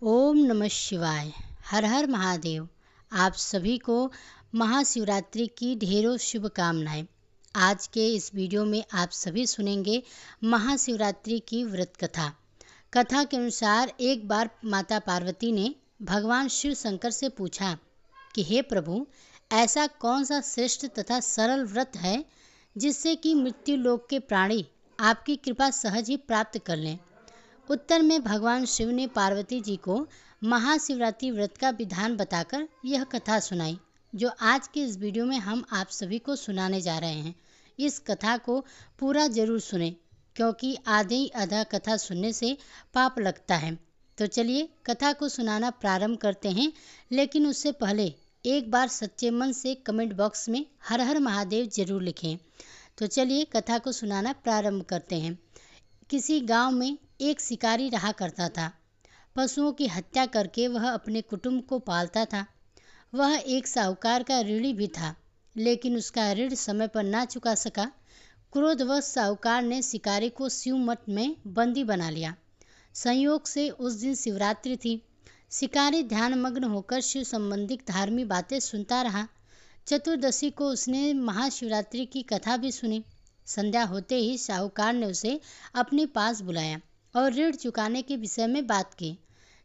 ओम नमः शिवाय। हर हर महादेव। आप सभी को महाशिवरात्रि की ढेरों शुभकामनाएं। आज के इस वीडियो में आप सभी सुनेंगे महाशिवरात्रि की व्रत कथा। कथा के अनुसार एक बार माता पार्वती ने भगवान शिव शंकर से पूछा कि हे प्रभु, ऐसा कौन सा श्रेष्ठ तथा सरल व्रत है जिससे कि मृत्यु लोक के प्राणी आपकी कृपा सहज ही प्राप्त कर लें। उत्तर में भगवान शिव ने पार्वती जी को महाशिवरात्रि व्रत का विधान बताकर यह कथा सुनाई, जो आज के इस वीडियो में हम आप सभी को सुनाने जा रहे हैं। इस कथा को पूरा जरूर सुने, क्योंकि आधे आधा कथा सुनने से पाप लगता है। तो चलिए कथा को सुनाना प्रारंभ करते हैं, लेकिन उससे पहले एक बार सच्चे मन से कमेंट बॉक्स में हर हर महादेव जरूर लिखें। तो चलिए कथा को सुनाना प्रारंभ करते हैं। किसी गांव में एक शिकारी रहा करता था। पशुओं की हत्या करके वह अपने कुटुंब को पालता था। वह एक साहूकार का ऋणी भी था, लेकिन उसका ऋण समय पर ना चुका सका। क्रोधवश साहूकार ने शिकारी को शिव मठ में बंदी बना लिया। संयोग से उस दिन शिवरात्रि थी। शिकारी ध्यानमग्न होकर शिव संबंधित धार्मिक बातें सुनता रहा। चतुर्दशी को उसने महाशिवरात्रि की कथा भी सुनी। संध्या होते ही साहूकार ने उसे अपने पास बुलाया और ऋण चुकाने के विषय में बात की।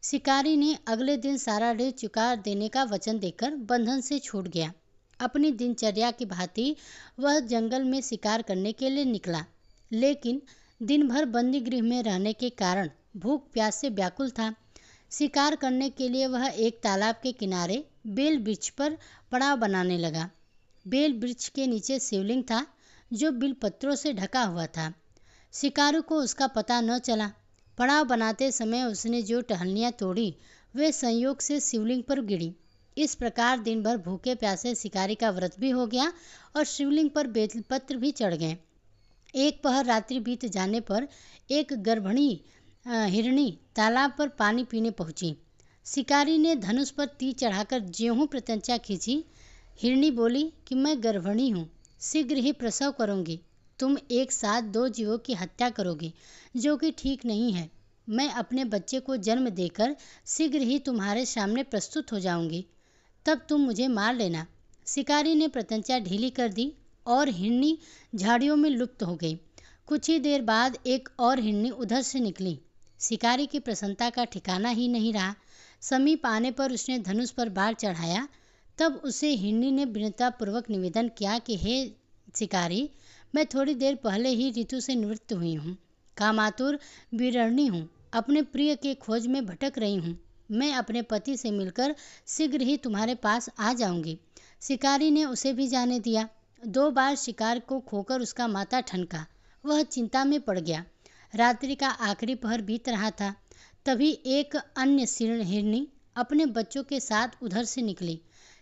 शिकारी ने अगले दिन सारा ऋण चुका देने का वचन देकर बंधन से छूट गया। अपनी दिनचर्या की भांति वह जंगल में शिकार करने के लिए निकला, लेकिन दिन भर बंदी गृह में रहने के कारण भूख प्यास से व्याकुल था। शिकार करने के लिए वह एक तालाब के किनारे बेल वृक्ष पर पड़ाव बनाने लगा। बेल वृक्ष के नीचे शिवलिंग था, जो बिल पत्रों से ढका हुआ था। शिकारु को उसका पता न चला। पड़ाव बनाते समय उसने जो टहनियाँ तोड़ी, वे संयोग से शिवलिंग पर गिरी। इस प्रकार दिन भर भूखे प्यासे शिकारी का व्रत भी हो गया और शिवलिंग पर बेलपत्र भी चढ़ गए। एक पहर रात्रि बीत जाने पर एक गर्भिणी हिरणी तालाब पर पानी पीने पहुंची। शिकारी ने धनुष पर तीर चढ़ाकर ज्यों प्रत्यंचा खींची। हिरणी बोली कि मैं गर्भिणी हूँ, शीघ्र ही प्रसव करूंगी। तुम एक साथ दो जीवों की हत्या करोगे, जो कि ठीक नहीं है। मैं अपने बच्चे को जन्म देकर शीघ्र ही तुम्हारे सामने प्रस्तुत हो जाऊंगी, तब तुम मुझे मार लेना। शिकारी ने प्रत्यंचा ढीली कर दी और हिरनी झाड़ियों में लुप्त हो गई। कुछ ही देर बाद एक और हिरनी उधर से निकली। शिकारी की प्रसन्नता का ठिकाना ही नहीं रहा। समीप आने पर उसने धनुष पर बाढ़ चढ़ाया। तब उसे हिरनी ने विनम्रतापूर्वक निवेदन किया कि हे शिकारी, मैं थोड़ी देर पहले ही ऋतु से निवृत्त हुई हूँ। कामातुर विरहिणी हूँ, अपने प्रिय के खोज में भटक रही हूँ। मैं अपने पति से मिलकर शीघ्र ही तुम्हारे पास आ जाऊंगी। शिकारी ने उसे भी जाने दिया। 2 बार शिकार को खोकर उसका माथा ठनका। वह चिंता में पड़ गया। रात्रि का आखिरी पहर बीत रहा था। तभी एक अन्य हिरनी अपने बच्चों के साथ उधर से निकली।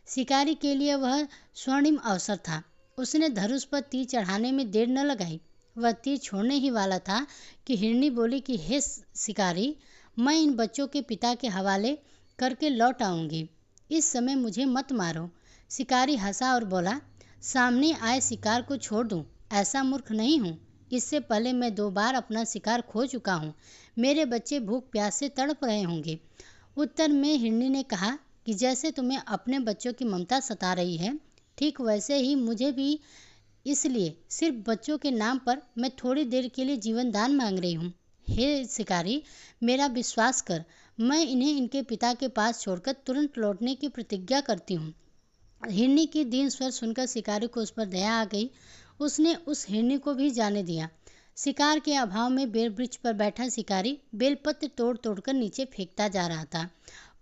शिकारी के लिए वह स्वर्णिम अवसर था। उसने धनुष पर तीर चढ़ाने में देर न लगाई। वह तीर छोड़ने ही वाला था कि हिरनी बोली कि हे शिकारी, मैं इन बच्चों के पिता के हवाले करके लौट आऊंगी। इस समय मुझे मत मारो। शिकारी हंसा और बोला, सामने आए शिकार को छोड़ दूं, ऐसा मूर्ख नहीं हूँ। इससे पहले मैं 2 बार अपना शिकार खो चुका हूँ। मेरे बच्चे भूख प्यास से तड़प रहे होंगे। उत्तर में हिरनी ने कहा कि जैसे तुम्हें अपने बच्चों की ममता सता रही है, ठीक वैसे ही मुझे भी। इसलिए सिर्फ बच्चों के नाम पर मैं थोड़ी देर के लिए जीवन दान मांग रही हूँ। हे शिकारी, मेरा विश्वास कर, मैं इन्हें इनके पिता के पास छोड़कर तुरंत लौटने की प्रतिज्ञा करती हूँ। हिरनी की दीन स्वर सुनकर शिकारी को उस पर दया आ गई। उसने उस हिरनी को भी जाने दिया। शिकार के अभाव में बेल वृक्ष पर बैठा शिकारी बेलपत्र तोड़ तोड़कर नीचे फेंकता जा रहा था।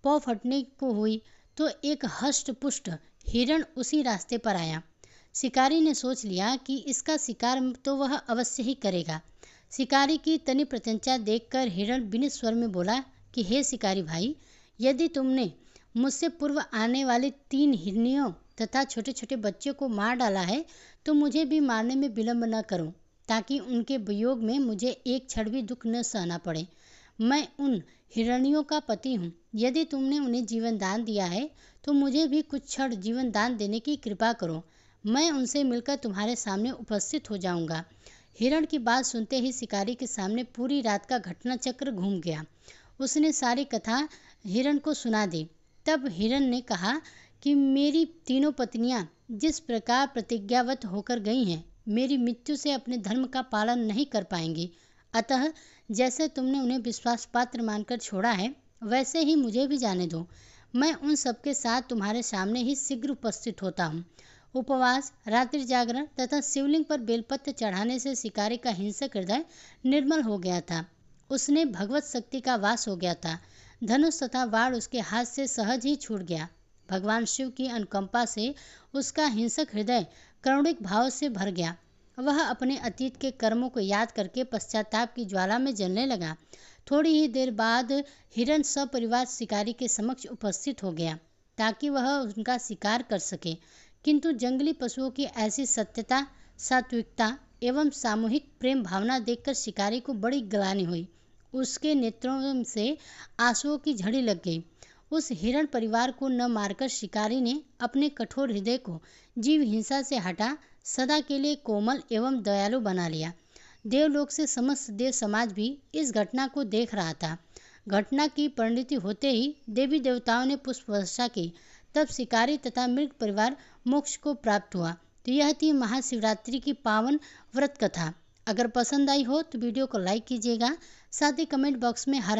पौ फटने को हुई तो एक हष्ट पुष्ट हिरण उसी रास्ते पर आया। शिकारी ने सोच लिया कि इसका शिकार तो वह अवश्य ही करेगा। शिकारी की तनी प्रत्यंचा देखकर हिरण विनीत स्वर में बोला कि हे शिकारी भाई, यदि तुमने मुझसे पूर्व आने वाली 3 हिरनियों तथा छोटे छोटे बच्चों को मार डाला है, तो मुझे भी मारने में विलंब न करो, ताकि उनके वियोग में मुझे एक क्षण भी दुख न सहना पड़े। मैं उन हिरणियों का पति हूँ। यदि तुमने उन्हें जीवन दान दिया है, तो मुझे भी कुछ क्षण जीवन दान देने की कृपा करो। मैं उनसे मिलकर तुम्हारे सामने उपस्थित हो जाऊंगा। हिरण की बात सुनते ही शिकारी के सामने पूरी रात का घटना चक्र घूम गया। उसने सारी कथा हिरण को सुना दी। तब हिरण ने कहा कि मेरी तीनों पत्नियां जिस प्रकार प्रतिज्ञाबद्ध होकर गई हैं, मेरी मृत्यु से अपने धर्म का पालन नहीं कर पाएंगी। अतः जैसे तुमने उन्हें विश्वास पात्र मानकर छोड़ा है, वैसे ही मुझे भी जाने दो। मैं उन सबके साथ तुम्हारे सामने ही शीघ्र उपस्थित होता हूँ। उपवास, रात्रि जागरण तथा शिवलिंग पर बेलपत्र चढ़ाने से शिकारी का हिंसक हृदय निर्मल हो गया था। उसने भगवत शक्ति का वास हो गया था। धनुष तथा वाण उसके हाथ से सहज ही छूट गया। भगवान शिव की अनुकंपा से उसका हिंसक हृदय करुणिक भाव से भर गया। वह अपने अतीत के कर्मों को याद करके पश्चाताप की ज्वाला में जलने लगा। थोड़ी ही देर बाद हिरण सपरिवार शिकारी के समक्ष उपस्थित हो गया ताकि वह उनका शिकार कर सके, किंतु जंगली पशुओं की ऐसी सत्यता, सात्विकता एवं सामूहिक प्रेम भावना देखकर शिकारी को बड़ी ग्लानि हुई। उसके नेत्रों से आंसुओं की झड़ी लग गई। उस हिरण परिवार को न मारकर शिकारी ने अपने कठोर हृदय को जीव हिंसा से हटा सदा के लिए कोमल एवं दयालु बना लिया। देवलोक से समस्त देव समाज भी इस घटना को देख रहा था। घटना की परिणति होते ही देवी देवताओं ने पुष्प वर्षा की। तब शिकारी तथा मृग परिवार मोक्ष को प्राप्त हुआ। तो यह थी महाशिवरात्रि की पावन व्रत कथा। अगर पसंद आई हो तो वीडियो को लाइक कीजिएगा, साथ ही कमेंट बॉक्स में हर